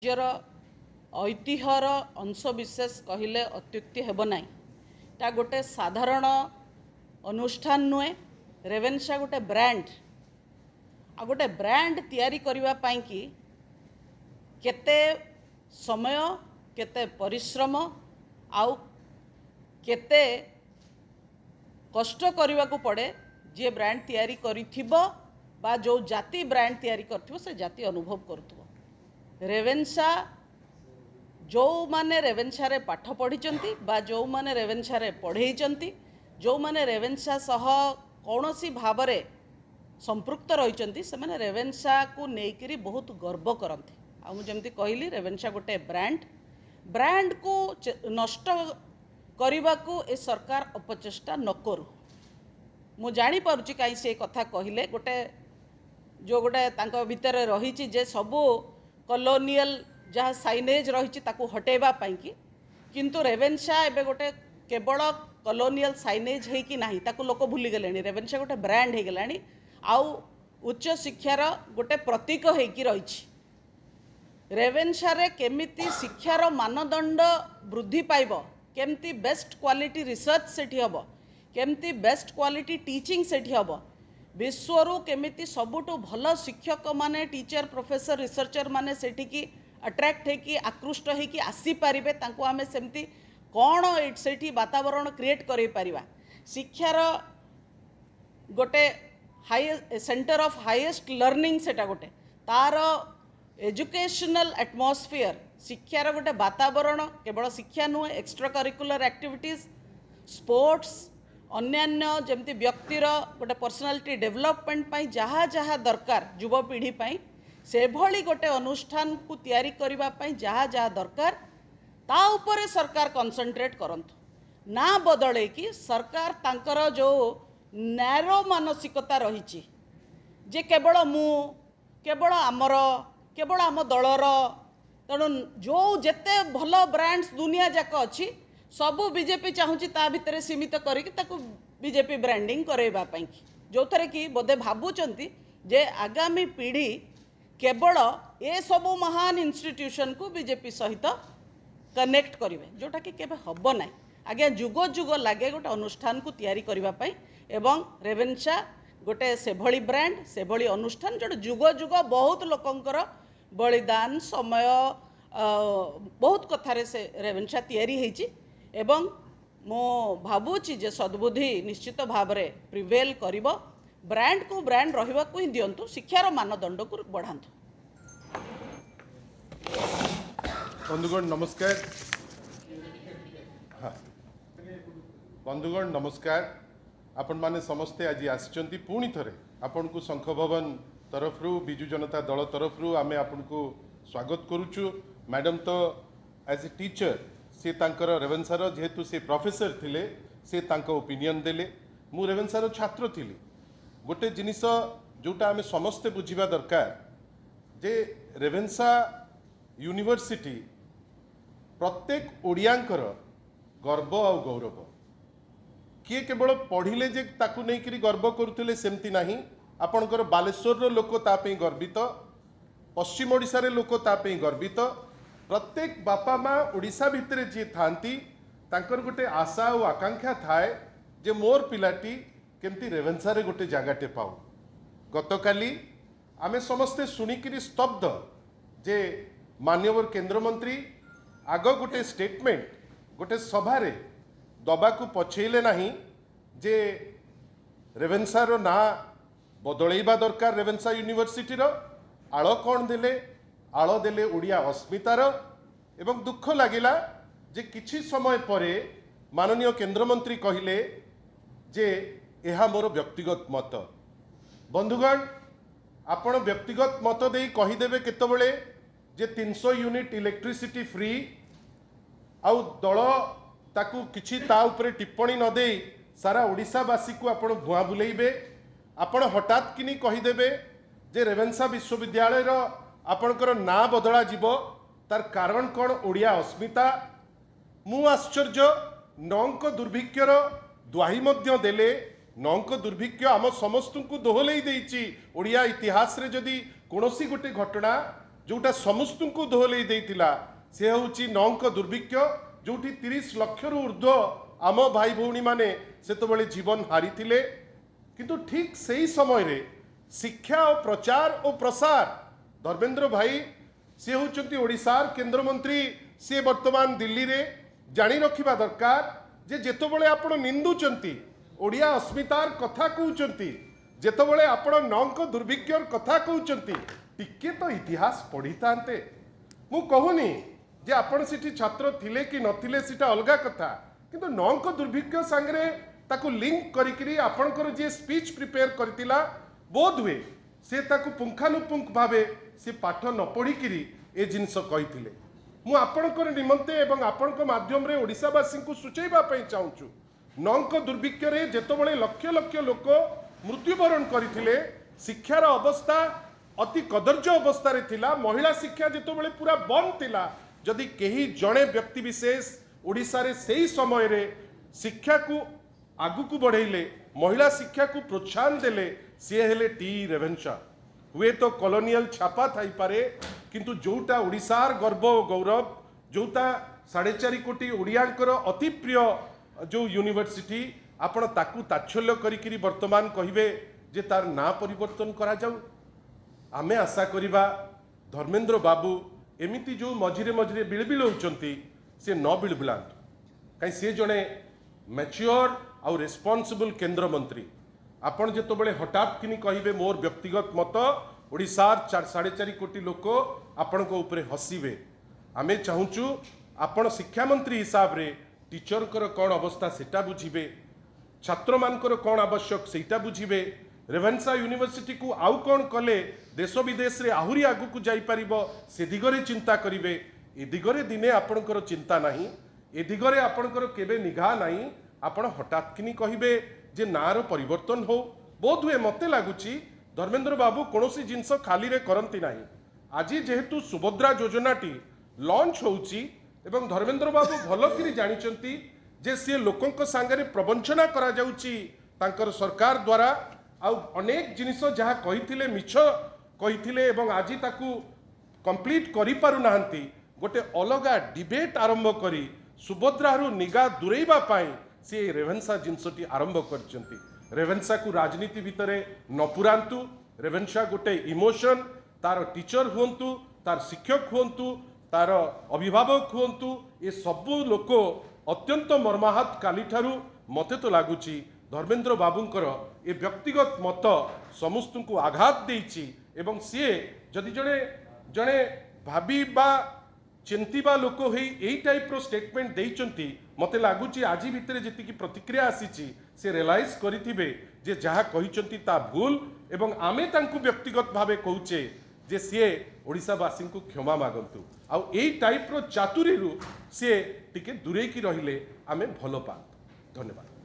ନିଜର ଐତିହ୍ୟର ଅଂଶବିଶେଷ କହିଲେ ଅତ୍ୟୁକ୍ତି ହେବ ନାହିଁ। ତା ଗୋଟେ ସାଧାରଣ ଅନୁଷ୍ଠାନ ନୁହେଁ। ରେଭେନ୍ସା ଗୋଟେ ବ୍ରାଣ୍ଡ। ଆଉ ଗୋଟେ ବ୍ରାଣ୍ଡ ତିଆରି କରିବା ପାଇଁ କି କେତେ ସମୟ, କେତେ ପରିଶ୍ରମ ଆଉ କେତେ କଷ୍ଟ କରିବାକୁ ପଡ଼େ ଯିଏ ବ୍ରାଣ୍ଡ ତିଆରି କରିଥିବ ବା ଯେଉଁ ଜାତି ବ୍ରାଣ୍ଡ ତିଆରି କରିଥିବ ସେ ଜାତି ଅନୁଭବ କରୁଥିବ। ରେଭେନ୍ସା ଯେଉଁମାନେ ରେଭେନ୍ସାରେ ପାଠ ପଢ଼ିଛନ୍ତି ବା ଯେଉଁମାନେ ରେଭେନ୍ସାରେ ପଢ଼େଇଛନ୍ତି, ଯେଉଁମାନେ ରେଭେନ୍ସା ସହ କୌଣସି ଭାବରେ ସମ୍ପୃକ୍ତ ରହିଛନ୍ତି, ସେମାନେ ରେଭେନ୍ସାକୁ ନେଇକରି ବହୁତ ଗର୍ବ କରନ୍ତି। ଆଉ ମୁଁ ଯେମିତି କହିଲି, ରେଭେନ୍ସା ଗୋଟେ ବ୍ରାଣ୍ଡକୁ ନଷ୍ଟ କରିବାକୁ ଏ ସରକାର ଅପଚେଷ୍ଟା ନ କରୁ। ମୁଁ ଜାଣିପାରୁଛି କାହିଁ ସେ କଥା କହିଲେ। ଗୋଟେ ତାଙ୍କ ଭିତରେ ରହିଛି ଯେ ସବୁ କଲୋନିଆଲ जहाँ साइनेज रही हटेवा किंतु रेवेन्सा एबे गोटे केवल कलोनियल साइनेज है कि नहीं ताकू लोक भूली गले। रेवेन्सा गोटे ब्रांड हो गला आउ उच्च शिक्षार गोटे प्रतीक होगी रही। रेवेन्सा रे केमिति शिक्षार मानदंड वृद्धि पाइब, केमती बेस्ट क्वालिटी रिसर्च सेठी हब, केमती बेस्ट क्वालिटी टीचिंग सेठी हब, विश्वरू केमिति सबुठु भल शिक्षक माने, टीचर, प्रोफेसर, रिसर्चर माने सेठी अट्रैक्ट है आकृष्ट होगी आसीपारे, आम सेमती कौन से वातावरण क्रिएट कर पारिबा। शिक्षार गोटे high centre of highest learning सेटा गोटे तार एजुकेशनल एटमॉस्फेयर, शिक्षार गोटे वातावरण केवल शिक्षा नुहे, एक्स्ट्रा करिकुलर एक्टिविटीज, स्पोर्ट्स, अन्यान्य जमती व्यक्तिर गोटे पर्सनालिटी डेवलपमेंट पाई जहाँ जहाँ दरकार युवपीढ़ी पाई से भली गोटे अनुष्ठान को तैयारी करिबा पाई जहाँ जहाँ दरकार ता उपरे सरकार कंसंट्रेट करंतु ना बदले कि सरकार तांकर जो नैरो मानसिकता रही जे केवल मु केवल आमर केवल आम दलर तेणु जो जेते भल ब्रांड्स दुनिया जाक अच्छी सबू बीजेपी चाहूँगी ता भितर सीमित करके बीजेपी ब्रांडिंग करवा पाई, जो थे कि बोधे भावुंट जे आगामी पीढ़ी केवल ए सबू महान इंस्टीट्यूशन को बीजेपी सहित कनेक्ट करेंगे, जोटा कि केबे हब ना। आज्ञा जुग जुग लगे गोटे अनुष्ठान को तैयारी करबा पाई एवं रेवेन्सा गोटे से भली ब्रांड से भली अनुष्ठान जो जुग जुग बहुत लोकंकर बलिदान समय बहुत कथार से रेवेन्सा तैयारी होइछि एवं मो भावुची जे सद्बुद्धि निश्चित भाव में प्रिवेल करिबो। ब्रांड को ब्रांड रहिबा को ही दियंतु, शिक्षार मानदंड को बढ़ातु। बंधुगण नमस्कार। हाँ बंधुगण नमस्कार। आपण माने समस्ते आज आसिचंती पुणी थरे आपण को शंख भवन तरफ रु बिजु जनता दल तरफ रु आमे आपण को स्वागत करूचु। मैडम तो एज ए टीचर से तांकर रेवेन्सार जेहेतु से प्रोफेसर थिले से तांका ओपिनियन देले। मु रेवेन्सार छात्र थिली। गोटे जिनिस जोटा आमे समस्ते बुझिबा दरकार जे रेवेन्सा यूनिवर्सिटी प्रत्येक ओडियांकर गर्व और गौरव। किए केवल पढ़िले जे ताकू नहीं करी गर्व करुले सेमती नहीं। आपणकर बालेश्वर लोक तापई गर्वित, पश्चिम ओडिशा रे लोक तापई गर्वित। प्रत्येक बापा माँ ओडिशा भितर जी थांती तांकर गोटे आशा और आकांक्षा थाए जे मोर पिलाटी केमती रेवेन्सा रे गोटे जगाटे पाऊ। गतकाली आमे समस्ते शुणिकी स्तब्ध जे माननीय केंद्र मंत्री आग गोटे स्टेटमेंट गोटे सभारे दबाकू पछेले नहीं जे रेवेन्सा रो ना बदलैबा दरकार। रेवेन्सा यूनिवर्सिटी रो आळ कौन देले, आळ देले ओडिया अस्मितार। एवं दुख लागिला जे किछि समय परे माननीय केंद्र मंत्री कहिले जे यह मोर व्यक्तिगत मत। बंधुगण आपण व्यक्तिगत मत दे कहीदेवे केतबेले जे 300 यूनिट इलेक्ट्रिसिटी फ्री आउ दल ताकू किछि ता उपरे टिप्पणी न दे सारा ओडिशावासी को आपण भुआ बुलेइबे। आपण हठात किनी कहीदेवे जे रेवेन्सा विश्वविद्यालय रो आपणकर ना बदला जीव तार कारण कौन ओडिया अस्मिता। मु आश्चर्य नौंक दुर्भिक्षर द्वाही मध्य देले। नौंक दुर्भिक्ष आम समस्त को दोहलई देइछि। ओडिया इतिहास रे जदि कोनोसी गोटे घटना जोटा समस्तଙ୍କୁ दोहलेई देइतिला से होउची नौंक दुर्भिक्ष जोटी 30 लाख रु ऊर्ध्व आम भाई भौणी माने सेतबेले जीवन हारिथिले किंतु ठीक सही समय रे शिक्षा और प्रचार और प्रसार धर्मेंद्र भाई सी होउचंती ओडिशार केंद्र मंत्री सी वर्तमान दिल्ली रे जानी रखिबा दरकार जे जेतबेले आपण निंदुचंती ओडिया अस्मितार कथा कहउचंती जेतबेले आपण नौंक दुर्भिक्षर कथा कहउचंती टिके तो इतिहास पढ़ितांते मु कहूनी जे आपण सिटी छात्र थिले कि नथिले सिटा अलगा कथा किंतु नौंक दुर्भिक्ष सांगरे ताकू लिंक करिकरी आपणकर जे स्पीच प्रिपेयर करतिला बोध हुए से ताकू पुंखानुपुंख भावे से पाठ न पढ़िकी ए जिनस कही मु आपणकर निमंते एवं आपणक माध्यम रे ओडिशावासी को सूचैबा पई चाहूछु नौंक दुर्भिक्ष रे जेतबेले लक्ष लक्ष लोक मृत्युवरण करथिले शिक्षार अवस्था अति कदर्य अवस्था रे थिला महिला शिक्षा जेतबेले पूरा बंद थिला जदि केही जणे व्यक्ति विशेष ओडिशा रे सेही समय रे शिक्षा को आगु को बढ़ेले महिला शिक्षा को प्रोत्साहन देले सी हेले टी रेवेन्शा हुए तो कॉलोनियल छापा थाई पारे किंतु जोटा ओडिशार गर्व और गौरव जोटा 4.5 कोटी ओडियांकर अति प्रिय जो यूनिवर्सिटी आपण ताकू ताच्छल्य करिकरी वर्तमान कहिबे जे तार ना परिवर्तन करा जाऊ आमे आशा करिबा धर्मेंद्र बाबू एमिति जो मझिरे मझिरे बिलबिल होउचंती से न बिलबिलांतु कहीं से जड़े मैच्योर आउ रेस्पॉन्सिबल केंद्र मंत्री आपण जेतबेले हठात किनी कहिबे मोर व्यक्तिगत मत ओडिशार 4.5 कोटी लोक आपणक उपरे हसीबे आमे चाहूचु आपण शिक्षा मंत्री हिसाब रे टीचर कर कौन अवस्था सेटा बुझिबे छात्र मानकर कौन आवश्यक सेटा बुझिबे रेवेन्सा यूनिवर्सिटी को आउ कौन कले देश विदेश रे आहुरी आगु को जाई परिबो से दिगरे चिंता करिवे ए दिगरे दिने आपणकर चिंता नाही ए दिगरे आपणकर केबे निघा नाही आपण हठात किनी कहिबे जे नार परिवर्तन हो बोध हुए मते लागुची धर्मेंद्र बाबू कोनोसी जिंस खाली रे करंती नाही आजी जेहेतु सुभद्रा योजनाटी लॉन्च होउची एवं धर्मेंद्र बाबू भलो किरी जानिचंती जे से लोकंक सांगरे प्रवंचना करा जाउची तांकर सरकार द्वारा आ अनेक जिनिस जहाँ कही मिछ कही एवं आज ताकू कंप्लीट करि पारु नाहंती गोटे अलगा डिबेट आरंभ करी सुभद्रारू निगा दूरेबा पाई से रेवेन्सा जिनसटी आरंभ करचंती रेवेन्सा को राजनीति भितरे न पुरांतु रेवेन्सा गोटे इमोशन तार टीचर हुंतु तार शिक्षक हुंतु तार अभिभावक हुंतु ये सबु लोक अत्यंत मर्माहत काली ठारू मते तो लागुची धर्मेंद्र बाबूंकर ए व्यक्तिगत मत समस्त को आघात देइची एवं सीए जदि जड़े जड़े भाबी बा चिंतीबा लोक होई एई टाइप रो स्टेटमेंट देइचंती मते लागुची आजी भितरे जेतिकी प्रतिक्रिया आसीची से रियलाइज करिथिबे जे जहा कहिचंती ता भूल एवं आमे तांकु व्यक्तिगत भावे कहूचे जे सीए ओडिशावासी को क्षमा मागंतु आ एई टाइप रो चातुरी रु से टिके दूरे की रहिले आमे भलो पात धन्यवाद।